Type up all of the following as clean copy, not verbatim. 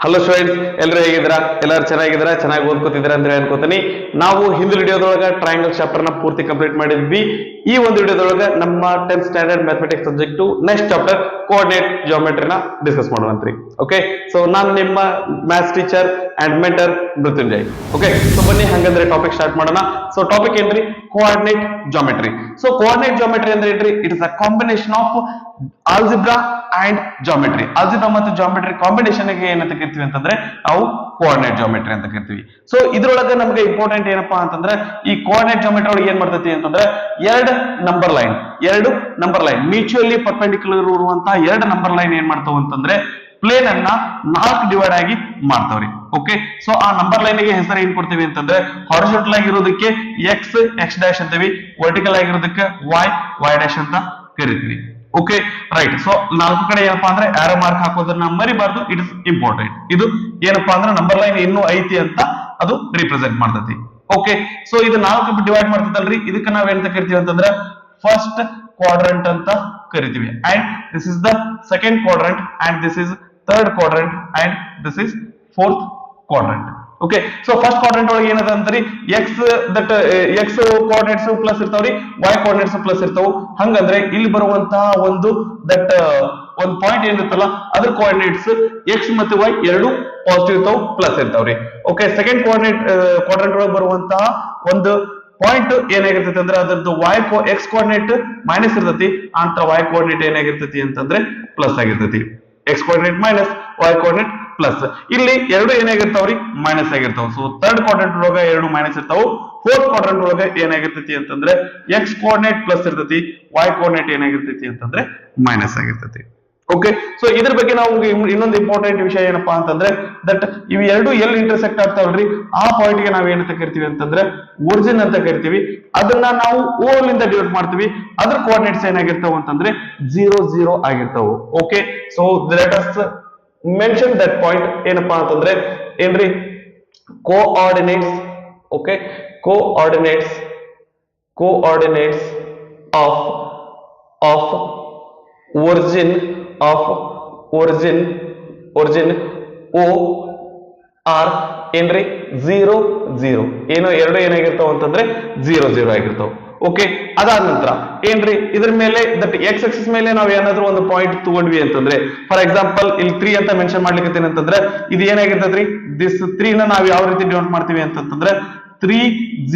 Hello students, ಎಲ್ಲರೂ ಹೇಗಿದ್ದೀರಾ? ಎಲ್ಲರೂ ಚೆನ್ನಾಗಿದ್ದೀರಾ? ಚೆನ್ನಾಗಿ ಓದ್ಕೋತಿದ್ದೀರಾ ಅಂತ ಅನ್ಕೋತೀನಿ. ನಾವು ಹಿಂದಿನ ವಿಡಿಯೋದೊಳಗ ಟ್ರಯಾಂಗಲ್ ಚಾಪ್ಟರ್ ನ ಪೂರ್ತಿ ಕಂಪ್ಲೀಟ್ ಮಾಡಿದ್ವಿ. ಈ ಒಂದು ವಿಡಿಯೋದೊಳಗ ನಮ್ಮ 10th standard mathematics subject next chapter coordinate ಜಿಯೋಮೆಟ್ರಿನ ಡಿಸ್ಕಸ್ ಮಾಡುವಂತ್ರಿ. ಓಕೆ, ಸೊ ನಾನು ನಿಮ್ಮ maths teacher and mentor Mrityunjay. Okay, so ಬನ್ನಿ ಹಂಗಂದ್ರೆ ಟಾಪಿಕ್ ಸ್ಟಾರ್ಟ್ ಮಾಡೋಣ. ಸೊ ಟಾಪಿಕ್ ಏನ್ರಿ? Coordinate geometry. So coordinate geometry ಅಂದ್ರೆ ಏನ್ರಿ? It is a combination of algebra and geometry. Algebra ಮತ್ತು ಜಿಯೋಮೆಟ್ರಿ ಕಾಂಬಿನೇಷನ್ ಗೆ ಏನಂತ ಕರಿತೀವಿ ಅಂತಂದ್ರೆ ನಾವು ಕೋಆರ್ಡಿನೇಟ್ ಜಿಯೋಮೆಟ್ರಿ ಅಂತ ಕರಿತೀವಿ. ಸೊ ಇದ್ರೊಳಗೆ ನಮಗೆ ಇಂಪಾರ್ಟೆಂಟ್ ಏನಪ್ಪಾ ಅಂತಂದ್ರೆ ಈ ಕೋಆರ್ಡಿನೇಟ್ ಜಿಯೋಮೆಟ್ರಿ ಒಳಗೆ ಏನ್ ಮಾಡ್ತೈತಿ ಅಂತಂದ್ರೆ ಎರಡು ನಂಬರ್ ಲೈನ್ ಮ್ಯೂಚುವಲಿ ಪರ್ಪೆಂಡಿಕ್ಯುಲರ್ ಇರುವಂತಹ ಎರಡು ನಂಬರ್ ಲೈನ್ ಏನ್ ಮಾಡ್ತಾವ ಅಂತಂದ್ರೆ ಪ್ಲೇನ್ ಅನ್ನ 4 ಡಿವೈಡ್ ಆಗಿ ಮಾಡ್ತಾವ್ರಿ. ಓಕೆ, ಸೊ ಆ ನಂಬರ್ ಲೈನ್ ಗೆ ಹೆಸರು ಏನ್ ಕೊಡ್ತೀವಿ ಅಂತಂದ್ರೆ ಹಾರಿಜಾಂಟಲ್ ಆಗಿರೋದಕ್ಕೆ ಎಕ್ಸ್ ಡ್ಯಾಶ್ ಅಂತೀವಿ, ವರ್ಟಿಕಲ್ ಆಗಿರೋದಕ್ಕೆ ವೈ ಡ್ಯಾಶ್ ಅಂತ ಕರಿತೀವಿ. Okay, right. ಸೊ 4 ಕಡೆ ಏನಪ್ಪಾ ಅಂದ್ರೆ ಆರೋ ಮಾರ್ಕ್ ಹಾಕೋದನ್ನ ಮರಿಬಾರ್ದು. It is important. ಇದು ಏನಪ್ಪಾ ಅಂದ್ರೆ ನಂಬರ್ ಲೈನ್ ಇನ್ನೂ ಐತಿ ಅಂತ ಅದು ರಿಪ್ರೆಸೆಂಟ್ ಮಾಡ್ತೈತಿ. ಓಕೆ, ಸೊ ಇದು 4 ಡಿವೈಡ್ ಮಾಡ್ತದಲ್ರಿ, ಇದಕ್ಕೆ ನಾವ್ ಏನಂತ ಕರಿತೀವಿ ಅಂತಂದ್ರೆ ಫಸ್ಟ್ ಕ್ವಾಡ್ರಂಟ್ ಅಂತ ಕರಿತೀವಿ. And this is the second quadrant, and this is third quadrant, and this is fourth quadrant. Okay, so first quadrant ಒಳಗೆ ಏನದ ಅಂತಾರಿ ಎಕ್ಸ್ ಕೋಆರ್ಡಿನೇಟ್ಸ್ ಪ್ಲಸ್ ಇರ್ತಾವ್ರಿ, ವೈ ಕೋಆರ್ಡಿನೇಟ್ಸ್ ಪ್ಲಸ್ ಇರ್ತಾವ. ಹಂಗಂದ್ರೆ ಇಲ್ಲಿ ಬರುವಂತಹ ಒಂದು ಪಾಯಿಂಟ್ ಏನಿರುತ್ತಲ್ಲ ಅದ್ರ ಕೋಆರ್ಡಿನೇಟ್ಸ್ ಎಕ್ಸ್ ಮತ್ತೆ ವೈ ಎರಡು ಪಾಸಿಟಿವ್ ಇರ್ತಾವ, ಪ್ಲಸ್ ಇರ್ತಾವ್ರಿ. ಓಕೆ, ಸೆಕೆಂಡ್ ಕ್ವಾಡ್ರಂಟ್ ಒಳಗೆ ಬರುವಂತಹ ಒಂದು ಪಾಯಿಂಟ್ ಏನಾಗಿರ್ತೈತಿ ಅಂದ್ರೆ ಅದ್ರದ್ದು ಎಕ್ಸ್ ಕೋಆರ್ಡಿನೇಟ್ ಮೈನಸ್ ಇರ್ತೈತಿ, ಅಂತ ವೈ ಕೋಆರ್ಡಿನೇಟ್ ಏನಾಗಿರ್ತೈತಿ ಅಂತಂದ್ರೆ ಪ್ಲಸ್ ಆಗಿರ್ತೈತಿ. X coordinate minus Y coordinate plus. ಇಲ್ಲಿ ಎರಡು ಏನಾಗಿರ್ತಾವ್ರಿ? ಮೈನಸ್ ಆಗಿರ್ತಾವ. ಸೊ ಥರ್ಡ್ ಕ್ವಾಡ್ರಂಟ್ ಒಳಗ ಎರಡು ಮೈನಸ್ ಇರ್ತಾವ. ಫೋರ್ತ್ ಕ್ವಾಡ್ರಂಟ್ ಒಳಗ ಏನಾಗಿರ್ತೈತಿ ಅಂತಂದ್ರೆ ಎಕ್ಸ್ ಕೋಆರ್ಡಿನೇಟ್ ಪ್ಲಸ್ ಇರ್ತೈತಿ, ವೈ ಕೋಆರ್ಡಿನೇಟ್ ಏನಾಗಿರ್ತೈತಿ ಅಂತಂದ್ರೆ ಮೈನಸ್ ಆಗಿರ್ತೈತಿ. ಓಕೆ, ಸೊ ಇದ್ರ ಬಗ್ಗೆ ನಾವು ಇನ್ನೊಂದು ಇಂಪಾರ್ಟೆಂಟ್ ವಿಷಯ ಏನಪ್ಪಾ ಅಂತಂದ್ರೆ ದಟ್ ಇವು ಎರಡು ಎಲ್ಲಿ ಇಂಟರ್ಸೆಕ್ಟ್ ಆಗ್ತಾವಲ್ರಿ ಆ ಪಾಯಿಂಟ್ ಗೆ ನಾವ್ ಏನಂತ ಕರಿತೀವಿ ಅಂತಂದ್ರೆ ಒರಿಜಿನ್ ಅಂತ ಕರಿತೀವಿ. ಅದನ್ನ ನಾವು ಓ ಲಿಂದ ಡಿವೈಡ್ ಮಾಡ್ತೀವಿ. ಅದ್ರ ಕೋಆರ್ಡಿನೇಟ್ಸ್ ಏನಾಗಿರ್ತಾವ ಅಂತಂದ್ರೆ 0 0 ಆಗಿರ್ತಾವ. Okay, so let us mention that point. ಏನಪ್ಪಾ ಅಂತಂದ್ರೆ ಏನ್ರಿ? Coordinates. Okay, coordinates of origin O are ಏನ್ರಿ? 0 0. ಏನು ಎರಡು ಏನಾಗಿರ್ತಾವ ಅಂತಂದ್ರೆ 0 0 ಆಗಿರ್ತಾವ. ಓಕೆ, ಅದಾದ ನಂತರ ಏನ್ರಿ ಇದ್ರ ಮೇಲೆ ದಟ್ ಎಕ್ಸ್ ಆಕ್ಸಿಸ್ ಮೇಲೆ ನಾವ್ ಏನಾದ್ರೂ ಒಂದು ಪಾಯಿಂಟ್ ತಗೊಂಡ್ವಿ ಅಂತಂದ್ರೆ ಫಾರ್ ಎಕ್ಸಾಂಪಲ್ ಇಲ್ಲಿ 3 ಅಂತ ಮೆನ್ಷನ್ ಮಾಡ್ಲಿಕ್ಕೆ ಅಂತಂದ್ರೆ ಇದು ಏನಾಗಿರ್ತದ್ರಿ? ದಿಸ್ 3 ನ ನಾವ್ ಯಾವ ರೀತಿ ಡಿನೋಟ್ ಮಾಡ್ತೀವಿ ಅಂತಂದ್ರೆ 3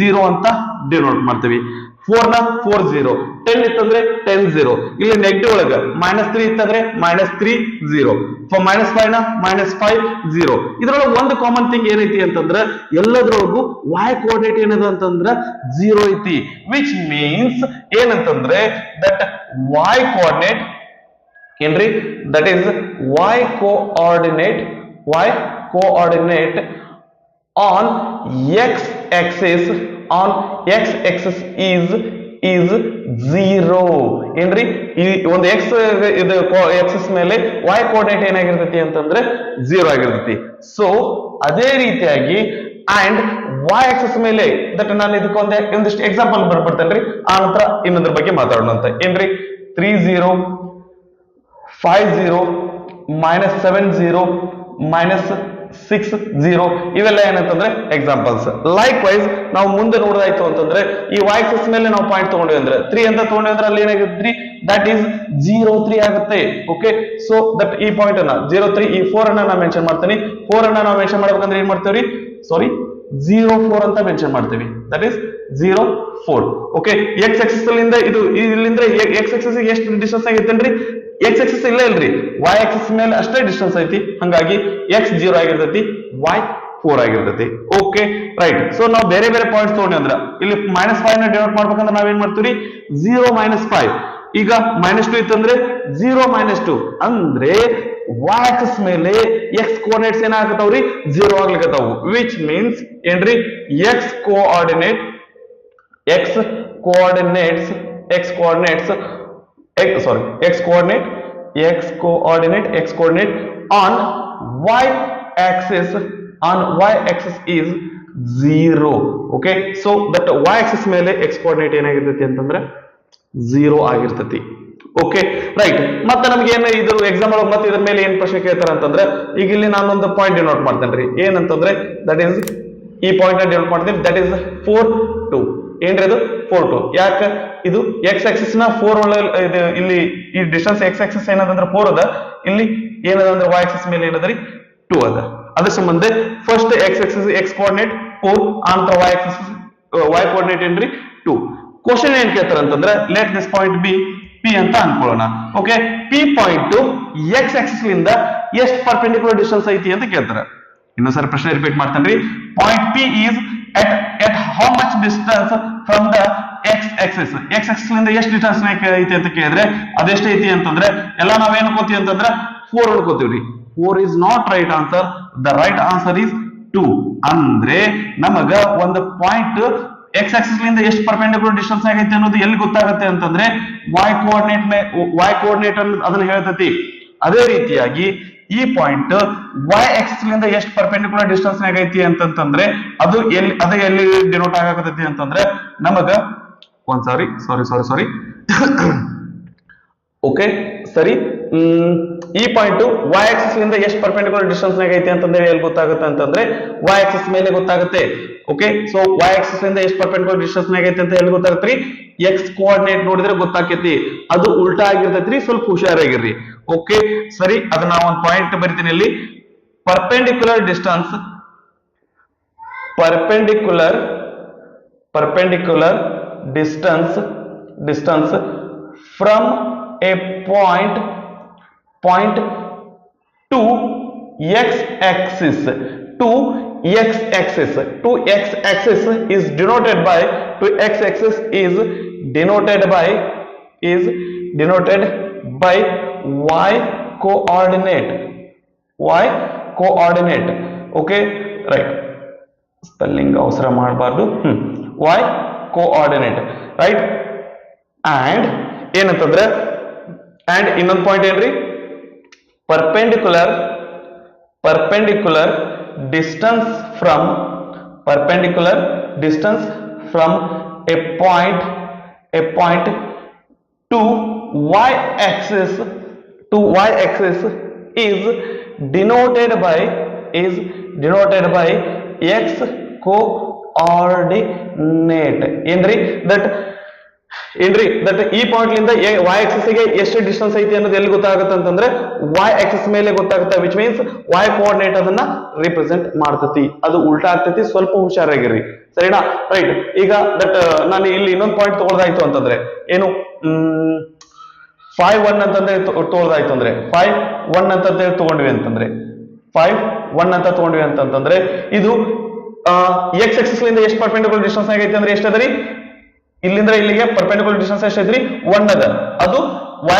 0 ಅಂತ ಡಿನೋಟ್ ಮಾಡ್ತೀವಿ. 4 ನ 4 0, 10 ಇತ್ತಂದ್ರೆ 10 0. ಇಲ್ಲಿ ನೆಗೆಟಿವ್ ಒಳಗ -3 ಇತ್ತಂದ್ರೆ -3 0, -5 ನ -5 0. ಇದ್ರೊಳಗೆ ಒಂದು ಕಾಮನ್ ಥಿಂಗ್ ಏನೈತಿ ಅಂತಂದ್ರೆ ಎಲ್ಲದ್ರೊಳಗೂ y ಕೋಆರ್ಡಿನೇಟ್ ಏನದ ಅಂತಂದ್ರೆ 0 ಐತಿ. ವಿಚ್ ಮೀನ್ಸ್ ಏನಂತಂದ್ರೆ ದಟ್ y ಕೋಆರ್ಡಿನೇಟ್ ಏನ್ರಿ? That is y coordinate on x axis is 0. ಏನ್ರಿ? ಈ ಒಂದು ಎಕ್ಸ್ ಇದು ಎಕ್ಸಿಸ್ ಮೇಲೆ y ಕೋಆರ್ಡಿನೇಟ್ ಏನಾಗಿರ್ತೈತಿ ಅಂತಂದ್ರೆ 0 ಆಗಿರ್ತೈತಿ. ಸೊ ಅದೇ ರೀತಿಯಾಗಿ ಅಂಡ್ y ಆಕ್ಸಿಸ್ ಮೇಲೆ ದಟ್ ನಾನು ಒಂದಿಷ್ಟು ಎಕ್ಸಾಂಪಲ್ ಬರ್ಬಿಡ್ತೇನ್ರಿ, ಆ ನಂತರ ಇನ್ನೊಂದ್ರ ಬಗ್ಗೆ ಮಾತಾಡೋಣ ಅಂತ. ಏನ್ರಿ? 3 0, 5 0, -7 0, -6 0 ಇವೆಲ್ಲ ಏನಂತಂದ್ರೆ ಎಕ್ಸಾಂಪಲ್ಸ್. ಲೈಕ್ ವೈಸ್ ನಾವು ಮುಂದೆ ನೋಡೋದಾಯ್ತು ಅಂತಂದ್ರೆ ಈ y ಆಕ್ಸಿಸ್ ಮೇಲೆ ನಾವು ಪಾಯಿಂಟ್ ತಗೊಂಡ್ವಿ ಅಂದ್ರೆ 3 ಅಂತ ತಗೊಂಡ್ವಿ ಅಂದ್ರೆ ಅಲ್ಲಿ ಏನಾಗುತ್ತೆ? ದಟ್ ಈಸ್ 0 3 ಆಗುತ್ತೆ. ಓಕೆ, ಸೊ ದಟ್ ಈ ಪಾಯಿಂಟ್ ಅನ್ನ 0 3 ಈ 4 ಅನ್ನ ನಾನು ಮೆನ್ಷನ್ ಮಾಡ್ತೀನಿ. 4 ಅನ್ನ ನಾವು ಮೆನ್ಷನ್ ಮಾಡ್ಬೇಕಂದ್ರೆ ಏನ್ ಮಾಡ್ತೇವ್ರಿ? 0 4 ಅಂತ ಮೆನ್ಷನ್ ಮಾಡ್ತೀವಿ. That is 0 4. Okay, X Axis ಇಂದ ಇದು ಇಲ್ಲಿಂದ ಎಕ್ಸ್ ಆಕ್ಸಿಸ್ ಎಷ್ಟು ಡಿಸ್ಟೆನ್ಸ್ ಆಗೈತೇನ್ರಿ? ಎಕ್ಸ್ ಆಕ್ಸಿಸ್ ಇಲ್ಲ ಇಲ್ರಿ, y ಆಕ್ಸಿಸ್ ಮೇಲೆ ಅಷ್ಟೇ ಡಿಸ್ಟೆನ್ಸ್ ಐತಿ. ಹಂಗಾಗಿ x 0 ಆಗಿರ್ತೈತಿ, y 4 ಆಗಿರ್ತೈತಿ. Okay, right. ಸೊ ನಾವು ಬೇರೆ ಬೇರೆ ಪಾಯಿಂಟ್ಸ್ ತಗೊಂಡ್ವಿ ಅಂದ್ರ ಇಲ್ಲಿ -5 ನ ಡಿವೈಡ್ ಮಾಡ್ಬೇಕಂದ್ರೆ ನಾವೇನ್ ಮಾಡ್ತೀವಿ? 0 -5. ಈಗ -2 ಇತ್ತಂದ್ರೆ 0 -2 ಅಂದ್ರೆ y ಆಕ್ಸಿಸ್ ಮೇಲೆ x ಕೋಆರ್ಡಿನೇಟ್ಸ್ ಏನಾಗತಾವ್ರಿ? 0 ಆಗ್ಲಿಕತ್ತಾವು. ವಿಚ್ ಮೀನ್ಸ್ ಏನ್ರಿ? x coordinate on y axis is 0. Okay, so that y axis ಮೇಲೆ x coordinate ಏನಾಗಿರ್ತೈತಿ ಅಂತಂದ್ರೆ 0 ಆಗಿರ್ತೈತಿ. Okay right. ಮತ್ತೆ ನಮ್ಗೆ ಏನು ಇದ್ರ ಎಕ್ಸಾಮ್ ಒಳಗೆ ಮತ್ತೆ ಇದ್ರ ಮೇಲೆ ಏನ್ ಪ್ರಶ್ನೆ ಕೇಳ್ತಾರ ಅಂತಂದ್ರೆ, ಈಗ ಇಲ್ಲಿ ನಾನೊಂದು ಪಾಯಿಂಟ್ ಡಿನೋಟ್ ಮಾಡ್ತೇನೆ ರೀ, ಏನಂತಂದ್ರೆ ದಟ್ ಈಸ್ ಈ ಪಾಯಿಂಟ್ ಡಿನೋಟ್ ಮಾಡ್ತೀನಿ, ದಟ್ ಈಸ್ 4 2. ಏನ್ರಿ ಅದು 4 2. ಯಾಕೆ ಇದು ಎಕ್ಸ್ ಆಕ್ಸಿಸ್ ನ 4 ಇದು ಇಲ್ಲಿ ಈ ಡಿಸ್ಟೆನ್ಸ್ ಎಕ್ಸ್ ಆಕ್ಸಿಸ್ ಏನದಂದ್ರೆ 4 ಅದ, ಇಲ್ಲಿ ಏನದ ಅಂದ್ರೆ ವೈ ಆಕ್ಸಿಸ್ ಮೇಲೆ ಏನದರಿ 2 ಅದ. ಅದ್ರ ಸಂಬಂಧ first X Axis X coordinate 4 ಅಂತ ವೈ ಆಕ್ಸಿಸ್ ವೈ ಕೋಆರ್ಡಿನೇಟ್ ಏನ್ರಿ 2. ಕ್ವಶನ್ ಏನ್ ಕೇಳ್ತಾರ ಅಂತಂದ್ರೆ, let this point be P ಅಂತ ಅನ್ಕೊಳ್ಳೋಣ. Okay, P point X axis ಲಿಂದ ಎಷ್ಟು ಪರ್ಪೆಂಡಿಕ್ಯುಲರ್ ಡಿಸ್ಟೆನ್ಸ್ ಐತಿ ಅಂತ ಕೇಳ್ತಾರ. ಇನ್ನೊಂದ್ಸರಿ ಪ್ರಶ್ನೆ ರಿಪೀಟ್ ಮಾಡ್ತೇನ್ರಿ. Point P is at how much distance from the x axis, x axis ಲಿಂದ ಎಷ್ಟು ಡಿಸ್ಟೆನ್ಸ್ ಐತಿ ಅಂತ ಕೇಳಿದ್ರೆ ಅದೆಷ್ಟು ಐತಿ ಅಂತಂದ್ರೆ ಎಲ್ಲ ನಾವೇನ್ ಅನ್ಕೋತೀವಿ ಅಂತಂದ್ರೆ 4 ಅನ್ಕೋತೀವ್ರಿ. 4 is not right answer. The right answer is 2. ಅಂದ್ರೆ ನಮಗ ಒಂದು ಪಾಯಿಂಟ್ ಎಕ್ಸ್ ಆಕ್ಸಿಸ್ ಲಿಂದ ಎಷ್ಟು ಪರ್ಪೆಂಡಿಕ್ಯುಲರ್ ಡಿಸ್ಟೆನ್ಸ್ ಆಗೈತೆ ಅನ್ನೋದು ಎಲ್ಲಿ ಗೊತ್ತಾಗುತ್ತೆ ಅಂತಂದ್ರೆ y ಕೋಆರ್ಡಿನೇಟ್ ಅದನ್ನ ಹೇಳ್ತೈತಿ. ಅದೇ ರೀತಿಯಾಗಿ ಈ ಪಾಯಿಂಟ್ y ಆಕ್ಸಿಸ್ ಲಿಂದ ಎಷ್ಟು ಪರ್ಪೆಂಡಿಕ್ಯುಲರ್ ಡಿಸ್ಟೆನ್ಸ್ ಆಗೈತಿ ಅಂತಂದ್ರೆ ಅದು ಎಲ್ಲಿ ಡಿನೋಟ್ ಆಗಕತ್ತೈತಿ ಅಂತಂದ್ರೆ ನಮಗ ಒಂದ್ ಸಾರಿ ಓಕೆ ಸರಿ, ಈ ಪಾಯಿಂಟ್ y ಆಕ್ಸಿಸ್ ಲಿಂದ ಎಷ್ಟು ಪರ್ಪೆಂಡಿಕ್ಯುಲರ್ ಡಿಸ್ಟೆನ್ಸ್ ಆಗೈತಿ ಅಂತಂದ್ರೆ ಎಲ್ಲಿ ಗೊತ್ತಾಗುತ್ತೆ ಅಂತಂದ್ರೆ y ಆಕ್ಸಿಸ್ ಮೇಲೆ ಗೊತ್ತಾಗುತ್ತೆ. ಓಕೆ, ಸೊ y ಆಕ್ಸಿಸ್ ಲಿಂದ ಎಷ್ಟು ಪರ್ಪೆಂಡಿಕ್ಯುಲರ್ ಡಿಸ್ಟೆನ್ಸ್ ಆಗೈತಿ ಅಂತ ಎಲ್ಲಿ ಗೊತ್ತಾಗತ್ರಿ, ಎಕ್ಸ್ ಕೋಆರ್ಡಿನೇಟ್ ನೋಡಿದ್ರೆ ಗೊತ್ತಾಕೈತಿ. ಅದು ಉಲ್ಟಾ ಆಗಿರ್ತೈತ್ರಿ, ಸ್ವಲ್ಪ ಹುಷಾರಾಗಿರ್ರಿ. ಓಕೆ ಸರಿ, ಅದನ್ನ ಒಂದು ಪಾಯಿಂಟ್ ಬರಿತೀನಿ ಇಲ್ಲಿ. Perpendicular distance from A point to X Axis is denoted by y coordinate. Okay, right, spelling ಅವಸರ ಮಾಡಬಾರ್ದು. y coordinate, right. and ಏನಂತಂದ್ರೆ and ಇನ್ನೊಂದು ಪಾಯಿಂಟ್ ಏನ್ರಿ, perpendicular distance from a point to y axis is denoted by x coordinate. ಏನ್ರಿ that ಈ point ಲಿಂದ y Axis ಗೆ ಎಷ್ಟು ಡಿಸ್ಟೆನ್ಸ್ ಐತಿ ಅನ್ನೋದು ಎಲ್ಲಿ ಗೊತ್ತಾಗುತ್ತೆ ಅಂತಂದ್ರೆ y ಆಕ್ಸಿಸ್ ಮೇಲೆ ಗೊತ್ತಾಗುತ್ತೆ, ವಿಚ್ ಮೀನ್ಸ್ y ಕೋಆರ್ಡಿನೇಟ್ ಅದನ್ನ ರಿಪ್ರೆಸೆಂಟ್ ಮಾಡ್ತತಿ. ಅದು ಉಲ್ಟಾ ಆಗ್ತತಿ, ಸ್ವಲ್ಪ ಹುಷಾರಾಗಿರ್ರಿ, ಸರಿನಾ. ರೈಟ್, ಈಗ ದಟ್ ನಾನು ಇಲ್ಲಿ ಇನ್ನೊಂದು ಪಾಯಿಂಟ್ ತಗೊಳ್ದಾಯ್ತು ಅಂತಂದ್ರೆ ಏನು 5 1 ಅಂತಂದ್ರೆ ತಗೊಳ್ದಾಯ್ತು ಅಂದ್ರೆ 5 1 ಅಂತ ತಗೊಂಡ್ವಿ ಅಂತಂದ್ರೆ ಇದು ಎಕ್ಸ್ ಆಕ್ಸಿಸ್ ಲಿಂದ ಎಷ್ಟು ಪರ್ಪೆಂಡಿಕ್ಯುಲರ್ ಡಿಸ್ಟೆನ್ಸ್ ಆಗೈತಿ ಅಂದ್ರೆ ಎಷ್ಟು ಅದರಿ, ಇಲ್ಲಿಂದ ಇಲ್ಲಿಗೆ ಪರ್ಪೆಂಡಿಕ್ಯುಲರ್ ಡಿಸ್ಟೆನ್ಸ್ ಎಷ್ಟು ಐತ್ರಿ 1 ಅದ. ಅದು y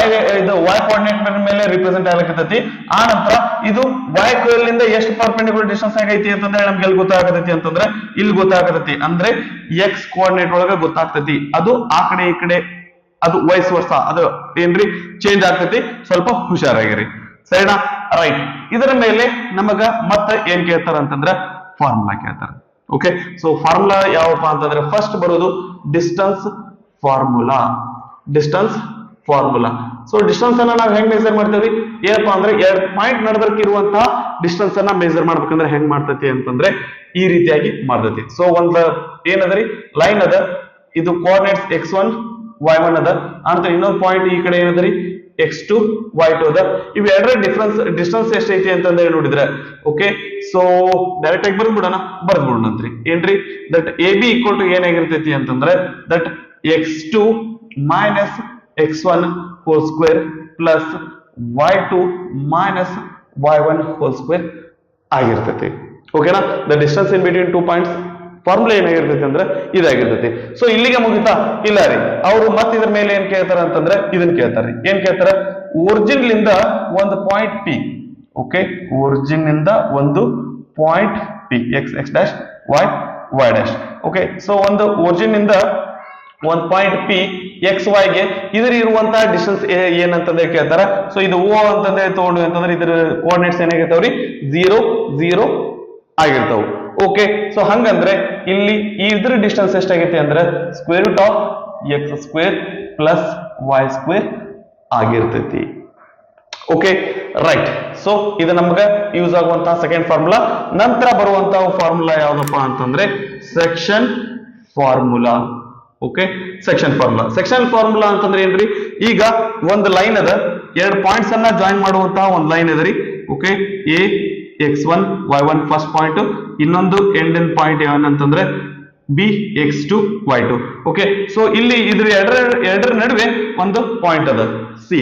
ಕೋಆರ್ಡಿನೇಟ್ ಮೇಲೆ ರಿಪ್ರೆಸೆಂಟ್ ಆಗಲಿಕ್ಕೆ. ಆ ನಂತರ ಇದು y ಲಿಂದ ಎಷ್ಟು ಪರ್ಪೆಂಡಿಕ್ಯುಲರ್ ಡಿಸ್ಟೆನ್ಸ್ ಆಗೈತಿ ಅಂತಂದ್ರೆ ನಮ್ಗೆ ಎಲ್ಲಿ ಗೊತ್ತಾಗತೈತಿ ಅಂತಂದ್ರೆ ಇಲ್ಲಿ ಗೊತ್ತಾಗತೈತಿ, ಅಂದ್ರೆ ಎಕ್ಸ್ ಕೋಆರ್ಡಿನೇಟ್ ಒಳಗೆ ಗೊತ್ತಾಗ್ತೈತಿ. ಅದು ಆ ಕಡೆ ಈ ಕಡೆ ಅದು ವೈಸ್ ವರ್ಸ ಅದು ಏನ್ರಿ ಚೇಂಜ್ ಆಗ್ತೈತಿ, ಸ್ವಲ್ಪ ಹುಷಾರಾಗಿರಿ, ಸರಿನಾ. ರೈಟ್, ಇದರ ಮೇಲೆ ನಮಗ ಮತ್ತೆ ಏನ್ ಕೇಳ್ತಾರ ಅಂತಂದ್ರೆ ಫಾರ್ಮುಲಾ ಕೇಳ್ತಾರ. ಓಕೆ, ಸೊ ಫಾರ್ಮುಲಾ ಯಾವಪ್ಪ ಅಂತಂದ್ರೆ ಫಸ್ಟ್ ಬರೋದು ಡಿಸ್ಟೆನ್ಸ್ ಫಾರ್ಮುಲಾ. ಸೊ ಡಿಸ್ಟೆನ್ಸ್ ಅನ್ನ ನಾವು ಹೆಂಗ್ ಮೆಜರ್ ಮಾಡ್ತೇವೆ, ಏನಪ್ಪಾ ಅಂದ್ರೆ ಎರಡು ಪಾಯಿಂಟ್ ನಡುವರ್ಕ್ ಇರುವಂತಹ ಡಿಸ್ಟೆನ್ಸ್ ಅನ್ನ ಮೆಜರ್ ಮಾಡ್ಬೇಕಂದ್ರೆ ಹೆಂಗ್ ಮಾಡ್ತೈತಿ ಅಂತಂದ್ರೆ ಈ ರೀತಿಯಾಗಿ ಮಾಡ್ತೈತಿ. ಸೊ ಒಂದ್ ಏನದರಿ ಲೈನ್ ಅದ, ಇದು ಕೋಆರ್ಡಿನೇಟ್ಸ್ x1 y1 ಅದ, ಅಂತ ಇನ್ನೊಂದು ಪಾಯಿಂಟ್ ಈ ಕಡೆ ಏನದರಿ x2 y2 ಅದ. ಇವ್ ಎರಡರ ಡಿಸ್ಟೆನ್ಸ್ ಎಷ್ಟೈತಿ ಅಂತಂದ್ರೆ ನೋಡಿದ್ರೆ ಓಕೆ, ಸೊ ಡೈರೆಕ್ಟ್ ಆಗಿ ಬರ್ದ್ಬಿಡೋಣಂತ್ರಿ. ಏನ್ರಿ that A B equal to ಏನಾಗಿರ್ತೈತಿ ಅಂತಂದ್ರೆ that x2 minus x1 whole square plus y2 minus y1 whole square ಆಗಿರ್ತೈತಿ. ಓಕೆನಾ, the distance in between 2 points formula ಏನಾಗಿರ್ತೈತಿ ಅಂದ್ರೆ ಇದಾಗಿರ್ತೈತಿ. ಸೊ ಇಲ್ಲಿಗೆ ಮುಗಿತಾ ಇಲ್ಲ ರೀ, ಅವರು ಮತ್ತೆ ಇದ್ರ ಮೇಲೆ ಏನ್ ಕೇಳ್ತಾರ ಅಂತಂದ್ರೆ ಇದನ್ನ ಕೇಳ್ತಾರ್ರಿ. ಏನ್ ಕೇಳ್ತಾರ, ಒರಿಜಿನ್ ಲಿಂದ ಒಂದು ಪಾಯಿಂಟ್ ಪಿ. ಓಕೆ, ಒರಿಜಿನ್ ಇಂದ ಒಂದು point P X dash Y dash. Okay, so ಒಂದು ಒರಿಜಿನ್ ಇಂದ ಒಂದು ಪಾಯಿಂಟ್ ಪಿ ಎಕ್ಸ್ ವೈ ಗೆ ಇದ್ರ ಇರುವಂತಹ ಡಿಸ್ಟೆನ್ಸ್ ಏನಂತಂದ್ರೆ ಕೇಳ್ತಾರ. ಸೊ ಇದು ಓ ಅಂತಂದ್ರೆ ತಗೊಂಡ್ವಿ ಅಂತಂದ್ರೆ ಇದ್ರ ಕೋಆರ್ಡಿನೇಟ್ಸ್ ಏನಾಗಿರ್ತಾವ್ರಿ 0 0 ಆಗಿರ್ತಾವ. ಓಕೆ, ಸೊ ಹಂಗಂದ್ರೆ ಇಲ್ಲಿ ಇದ್ರ ಡಿಸ್ಟೆನ್ಸ್ ಎಷ್ಟಾಗೈತಿ ಅಂದ್ರೆ square root of X square plus Y square ಆಗಿರ್ತೈತಿ. Okay right. ಸೊ ಇದು ನಮ್ಗೆ ಯೂಸ್ ಆಗುವಂತಹ ಸೆಕೆಂಡ್ ಫಾರ್ಮುಲಾ. ನಂತರ ಬರುವಂತಹ ಫಾರ್ಮುಲಾ ಯಾವ್ದಪ್ಪ ಅಂತಂದ್ರೆ section formula. Okay section formula ಅಂತಂದ್ರೆ ಏನ್ರಿ, ಈಗ ಒಂದು ಲೈನ್ ಅದ, ಎರಡು ಪಾಯಿಂಟ್ಸ್ ಅನ್ನ ಜಾಯಿನ್ ಮಾಡುವಂತಹ ಒಂದು ಲೈನ್ ಅದ ರೀ. Okay A x1 y1 first point, ಇನ್ನೊಂದು ಎಂಡ್ ಪಾಯಿಂಟ್ ಏನಂತಂದ್ರೆ B x2 y2. Okay so ಇಲ್ಲಿ ಇದ್ರ ಎರಡರ ನಡುವೆ ಒಂದು ಪಾಯಿಂಟ್ ಅದ ಸಿ.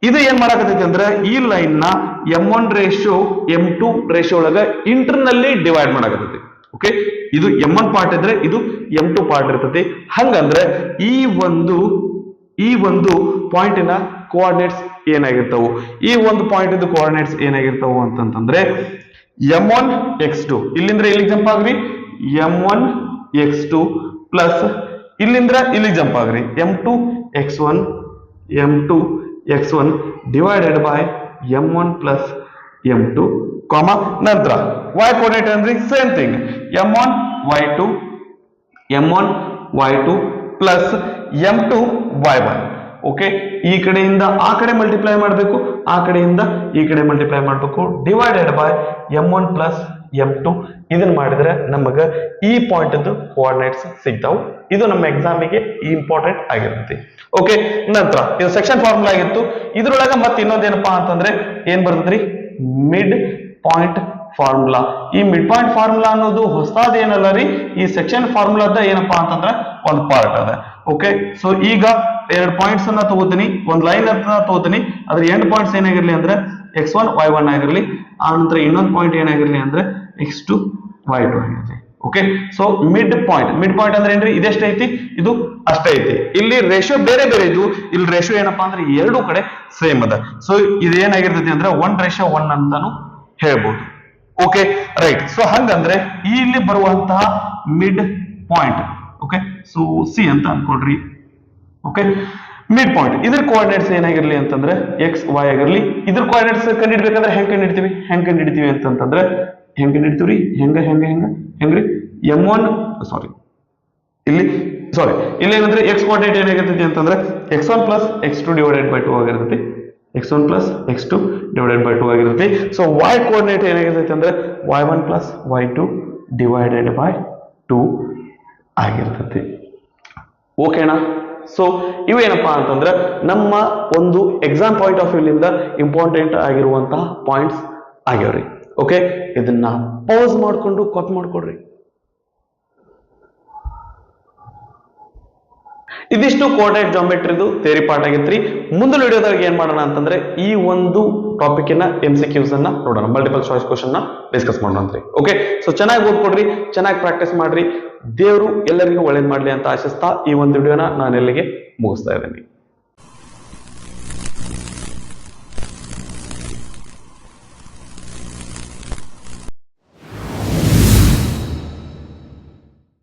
ಇದು ಏನ್ ಮಾಡಕತ್ತೈತಿ ಅಂದ್ರೆ ಈ ಲೈನ್ ನ m1 ರೇಷಿಯೋ m2 ರೇಷಿಯೋ ಒಳಗ ಇಂಟರ್ನಲ್ಲಿ ಡಿವೈಡ್ ಮಾಡಕತ್ತೈತಿ. ಓಕೆ ಇದು m1 ಪಾರ್ಟ್ ಇದ್ರೆ ಇದು m2 ಪಾರ್ಟ್ ಇರ್ತೈತಿ. ಹಂಗಂದ್ರೆ ಈ ಒಂದು ಪಾಯಿಂಟಿನ ಕೋಆರ್ಡಿನೇಟ್ಸ್ ಏನಾಗಿರ್ತಾವು, ಈ ಒಂದು ಪಾಯಿಂಟ್ ಇದು ಕೋಆರ್ಡಿನೇಟ್ಸ್ ಏನಾಗಿರ್ತಾವು ಅಂತಂದ್ರೆ m1 x2 ಇಲ್ಲಿಂದ ಇಲ್ಲಿಗೆ ಜಂಪ್ ಆಗ್ರಿ m1 x2 ಪ್ಲಸ್ ಇಲ್ಲಿಂದ ಇಲ್ಲಿಗೆ jump agri m2 x1 divided by m1 plus m2 ಕಾಮ ನಂತರ y ಕೋಆರ್ಡಿನೇಟ್ ಅಂದ್ರೆ same thing m1 y2 plus m2 y1. Okay ಈ ಕಡೆಯಿಂದ ಆ ಕಡೆ ಮಲ್ಟಿಪ್ಲೈ ಮಾಡಬೇಕು, ಆ ಕಡೆಯಿಂದ ಈ ಕಡೆ ಮಲ್ಟಿಪ್ಲೈ ಮಾಡಬೇಕು, divided by m1 plus m2. ಇದನ್ನ ಮಾಡಿದ್ರೆ ನಮಗ ಈ ಪಾಯಿಂಟ್ ಅದು ಕೋಆರ್ಡಿನೇಟ್ಸ್ ಸಿಗ್ತಾವು. ಇದು ನಮ್ಮ ಎಕ್ಸಾಮಿಗೆ ಇಂಪಾರ್ಟೆಂಟ್ ಆಗಿರುತ್ತೆ. ಓಕೆ ನಂತರ ಇದು ಸೆಕ್ಷನ್ ಫಾರ್ಮುಲಾ ಆಗಿತ್ತು. ಇದ್ರೊಳಗ ಮತ್ತೆ ಇನ್ನೊಂದೇನಪ್ಪಾ ಅಂತಂದ್ರೆ ಏನ್ ಬರ್ತದ್ರಿ, ಮಿಡ್ ಪಾಯಿಂಟ್ ಫಾರ್ಮುಲಾ. ಈ ಮಿಡ್ ಪಾಯಿಂಟ್ ಫಾರ್ಮುಲಾ ಅನ್ನೋದು ಹೊಸದಾದ ಏನಲ್ಲ ರೀ, ಈ ಸೆಕ್ಷನ್ ಫಾರ್ಮುಲಾದ ಏನಪ್ಪಾ ಅಂತಂದ್ರೆ ಒಂದು ಪಾರ್ಟ್ ಅದ. ಓಕೆ ಸೊ ಈಗ ಎರಡು ಪಾಯಿಂಟ್ಸ್ ಅನ್ನ ತಗೋತೀನಿ, ಒಂದು ಲೈನ್ ಅನ್ನ ತಗೋತೀನಿ, ಅದ್ರ ಎಂಡ್ ಪಾಯಿಂಟ್ಸ್ ಏನಾಗಿರ್ಲಿ ಅಂದ್ರೆ x1 y1 ಆಗಿರ್ಲಿ, ಆ ನಂತರ ಇನ್ನೊಂದು ಪಾಯಿಂಟ್ ಏನಾಗಿರ್ಲಿ ಅಂದ್ರೆ x2 y2 ಆಗಿರ್ಲಿ. ಓಕೆ ಸೊ ಮಿಡ್ ಪಾಯಿಂಟ್ ಅಂದ್ರೆ ಏನ್ರಿ, ಇದೆಷ್ಟ ಐತಿ, ಇದು ಅಷ್ಟೇ ಐತಿ. ಇಲ್ಲಿ ರೇಷಿಯೋ ಬೇರೆ ಇದು, ಇಲ್ಲಿ ರೇಷಿಯೋ ಏನಪ್ಪಾ ಅಂದ್ರೆ ಎರಡು ಕಡೆ ಸೇಮ್ ಅದ. ಸೊ ಇದೇನಾಗಿರ್ತೈತಿ ಅಂದ್ರೆ 1:1 ಅಂತಾನು ಹೇಳ್ಬೋದು. Okay right. ಸೊ ಹಂಗಂದ್ರೆ ಇಲ್ಲಿ ಬರುವಂತಹ mid point, okay so C ಅಂತ ಅನ್ಕೊಡ್ರಿ. ಓಕೆ ಮಿಡ್ ಪಾಯಿಂಟ್ ಇದ್ರ ಕೋಆರ್ಡಿನೇಟ್ಸ್ ಏನಾಗಿರ್ಲಿ ಅಂತಂದ್ರೆ x y ಆಗಿರ್ಲಿ. ಇದ್ರ ಕೋಆರ್ಡಿನೇಟ್ಸ್ ಕಂಡುಹಿಡ್ಬೇಕಂದ್ರೆ ಹೆಂಗ್ ಕಂಡುಹಿಡಿತೀವಿ ಅಂತಂದ್ರೆ ಹೆಂಗ್ ಕಂಡುಹಿಡಿತೀವ್ರಿ, ಹೆಂಗ್ರಿ m1 ಇಲ್ಲಿ ಏನಂದ್ರೆ x ಕೋಆರ್ಡಿನೇಟ್ ಏನಾಗಿರ್ತೈತಿ ಅಂತಂದ್ರೆ x1 plus x2 divided by 2 ಆಗಿರ್ತೈತಿ. x1 plus x2 divided by 2 ಆಗಿರ್ತೈತಿ. ಸೊ y ಕೋಆರ್ಡಿನೇಟ್ ಏನಾಗಿರ್ತೈತಿ ಅಂದ್ರೆ y1 plus y2 divided by 2 ಆಗಿರ್ತೈತಿ. ಓಕೆನಾ? ಸೊ ಇವೇನಪ್ಪಾ ಅಂತಂದ್ರೆ ನಮ್ಮ ಒಂದು ಎಕ್ಸಾಮ್ ಪಾಯಿಂಟ್ ಆಫ್ ವ್ಯೂಲಿಂದ ಇಂಪಾರ್ಟೆಂಟ್ ಆಗಿರುವಂತಹ ಪಾಯಿಂಟ್ಸ್ ಆಗ್ಯಾವ್ರಿ. ಓಕೆ ಇದನ್ನ ಪೌಸ್ ಮಾಡ್ಕೊಂಡು ಕಾಪಿ ಮಾಡ್ಕೊಡ್ರಿ. ಇದಿಷ್ಟು ಕೋಆರ್ಡಿನೇಟ್ ಜಾಮೆಟ್ರಿದು ಥಿಯರಿ ಪಾರ್ಟ್ ಆಗಿತ್ರಿ. ಮುಂದಿನ ವಿಡಿಯೋದಾಗ ಏನ್ ಮಾಡೋಣ ಅಂತಂದ್ರೆ ಈ ಒಂದು ಟಾಪಿಕ್ನ MCQs ಅನ್ನ ನೋಡೋಣ, ಮಲ್ಟಿಪಲ್ ಚಾಯ್ಸ್ ಕ್ವಶನ್ ನ ಡಿಸ್ಕಸ್ ಮಾಡೋಣ ಅಂತ್ರಿ. ಓಕೆ ಸೊ ಚೆನ್ನಾಗಿ ಓದ್ಕೊಡ್ರಿ, ಚೆನ್ನಾಗಿ ಪ್ರಾಕ್ಟೀಸ್ ಮಾಡ್ರಿ. ದೇವರು ಎಲ್ಲರಿಗೂ ಒಳ್ಳೇದ್ ಮಾಡ್ಲಿ ಅಂತ ಆಶಿಸ್ತಾ ಈ ಒಂದು ವಿಡಿಯೋನ ನಾನು ಎಲ್ಲಿಗೆ ಮುಗಿಸ್ತಾ ಇದ್ದೀನಿ.